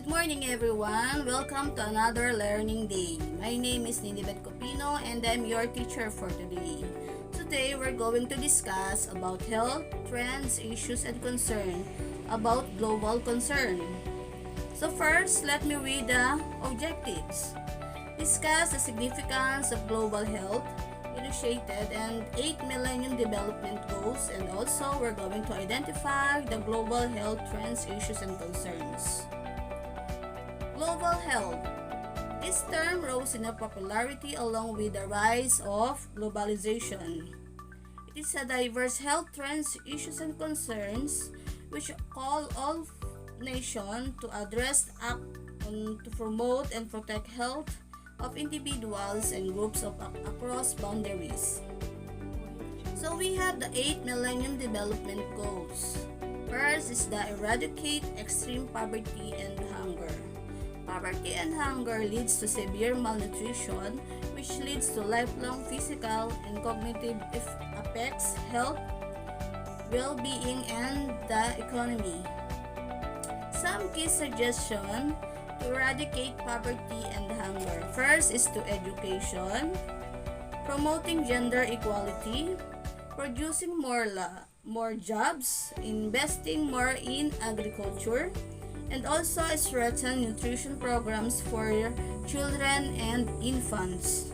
Good morning everyone! Welcome to another learning day. My name is Ninibet Copino and I'm your teacher for today. Today we're going to discuss about health, trends, issues, and concern about global concern. So first, let me read the objectives. Discuss the significance of global health, initiated and 8 Millennium Development Goals, and also we're going to identify the global health trends, issues, and concerns. Global health. This term rose in popularity along with the rise of globalization. It is a diverse health trends, issues, and concerns which call all nations to address, act on, to promote and protect health of individuals and groups across boundaries. So we have the 8 Millennium Development Goals. First is the eradicate extreme poverty and hunger. Poverty and hunger leads to severe malnutrition, which leads to lifelong physical and cognitive effects, health, well-being, and the economy. Some key suggestions to eradicate poverty and hunger. First is to education, promoting gender equality, producing more jobs, investing more in agriculture, and also strengthen nutrition programs for children and infants.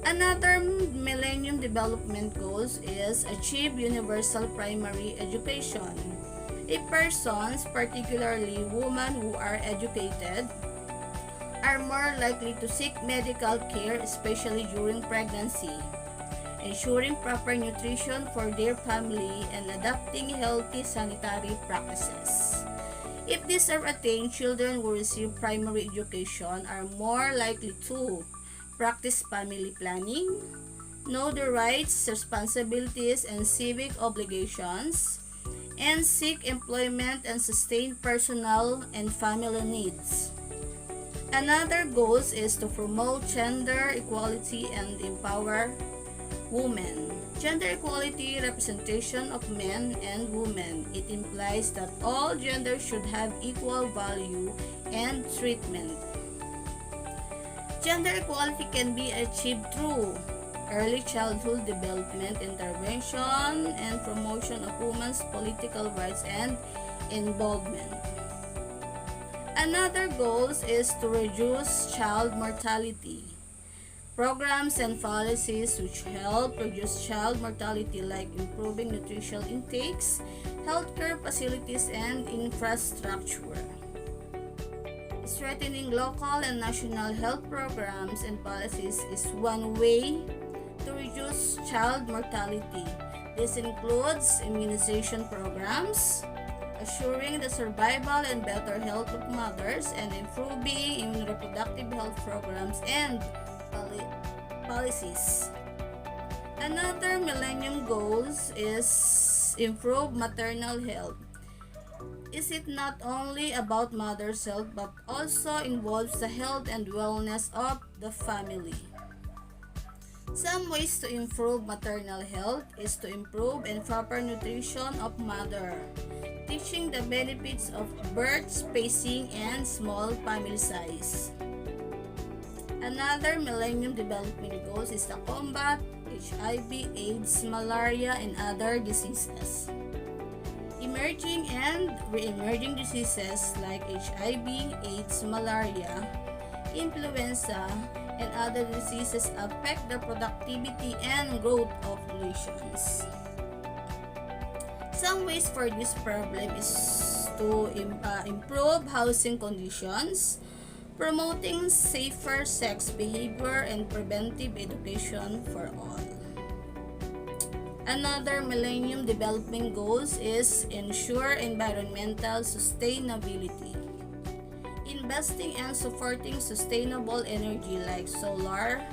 Another Millennium Development Goals is achieve universal primary education. Persons, particularly women who are educated, are more likely to seek medical care, especially during pregnancy, ensuring proper nutrition for their family, and adopting healthy sanitary practices. If these are attained, children who receive primary education are more likely to practice family planning, know their rights, responsibilities, and civic obligations, and seek employment and sustain personal and family needs. Another goal is to promote gender equality and empower women. Gender equality representation of men and women. It implies that all genders should have equal value and treatment. Gender equality can be achieved through early childhood development intervention and promotion of women's political rights and involvement. Another goal is to reduce child mortality. Programs and policies which help reduce child mortality, like improving nutritional intakes, healthcare facilities, and infrastructure. Strengthening local and national health programs and policies is one way to reduce child mortality. This includes immunization programs, assuring the survival and better health of mothers, and improving reproductive health programs and policies. Another Millennium Goals is improve maternal health. Is it not only about mother's health but also involves the health and wellness of the family? Some ways to improve maternal health is to improve and proper nutrition of mother, teaching the benefits of birth spacing and small family size. Another Millennium Development Goals is to combat HIV, AIDS, malaria, and other diseases. Emerging and re-emerging diseases like HIV, AIDS, malaria, influenza, and other diseases affect the productivity and growth of nations. Some ways for this problem is to improve housing conditions, promoting safer sex behavior, and preventive education for all. Another Millennium Development Goals is ensure environmental sustainability. Investing and supporting sustainable energy like solar,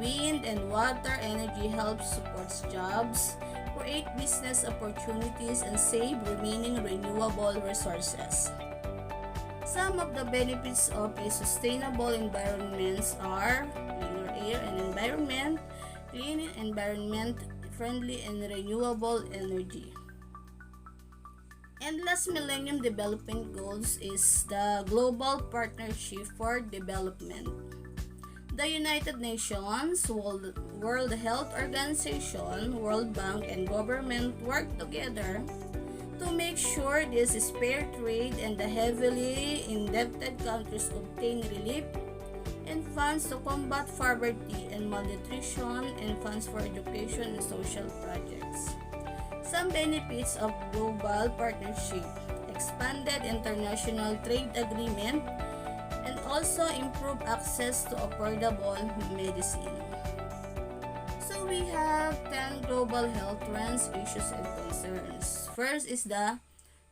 wind, and water energy helps support jobs, create business opportunities, and save remaining renewable resources. Some of the benefits of a sustainable environment are cleaner air and environment, clean environment, friendly and renewable energy. And last Millennium Development Goals is the Global Partnership for Development. The United Nations, World Health Organization, World Bank, and government work together to make sure this is fair trade and the heavily indebted countries obtain relief and funds to combat poverty and malnutrition and funds for education and social projects. Some benefits of global partnership: expanded international trade agreement and also improve access to affordable medicine. So we have 10 global health trends, issues, and concerns. First is the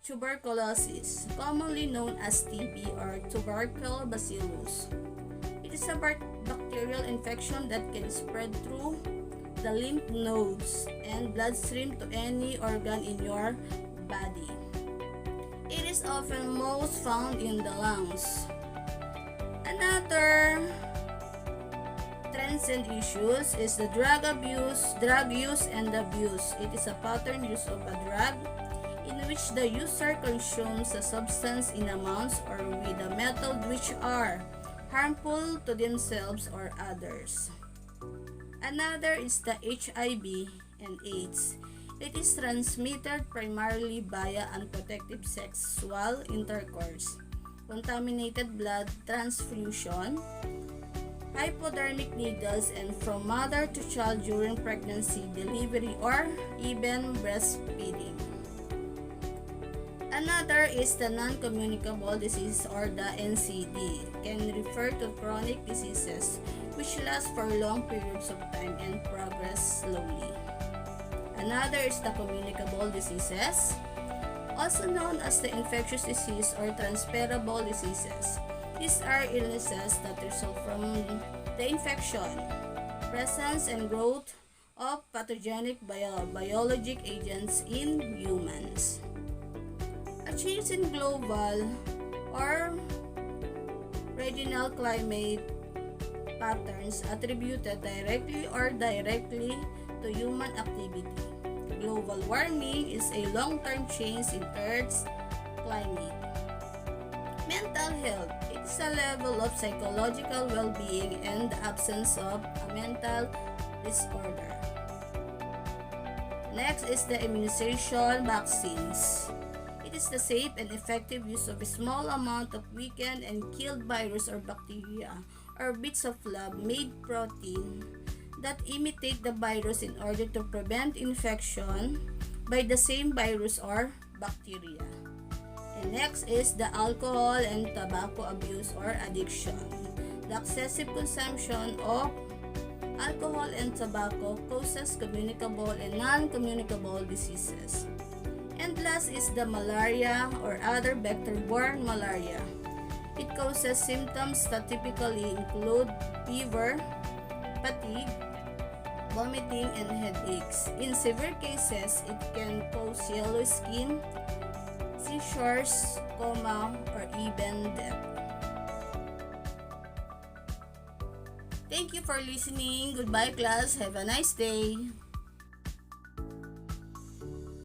tuberculosis, commonly known as TB or tubercle bacillus. It is a bacterial infection that can spread through the lymph nodes and bloodstream to any organ in your body. It is often most found in the lungs. Another trends and issues is the drug use and abuse. It is a pattern use of a drug in which the user consumes a substance in amounts or with a method which are harmful to themselves or others. Another is the HIV and AIDS. It is transmitted primarily via unprotected sexual intercourse, contaminated blood transfusion, hypodermic needles, and from mother to child during pregnancy, delivery, or even breastfeeding. Another is the non-communicable disease or the NCD. It can refer to chronic diseases which last for long periods of time and progress slowly. Another is the communicable diseases, also known as the infectious disease or transferable diseases. These are illnesses that result from the infection, presence, and growth of pathogenic biologic agents in humans. A change in global or regional climate patterns attributed directly or indirectly to human activity. Global warming is a long-term change in Earth's climate. Mental health. It is a level of psychological well-being and the absence of a mental disorder. Next is the immunization vaccines. It is the safe and effective use of a small amount of weakened and killed virus or bacteria or bits of lab-made protein that imitate the virus in order to prevent infection by the same virus or bacteria. And next is the alcohol and tobacco abuse or addiction. The excessive consumption of alcohol and tobacco causes communicable and non-communicable diseases. And last is the malaria or other vector-borne malaria. It causes symptoms that typically include fever, fatigue, vomiting, and headaches. In severe cases, it can cause yellow skin, seizures, coma, or even death. Thank you for listening. Goodbye, class. Have a nice day.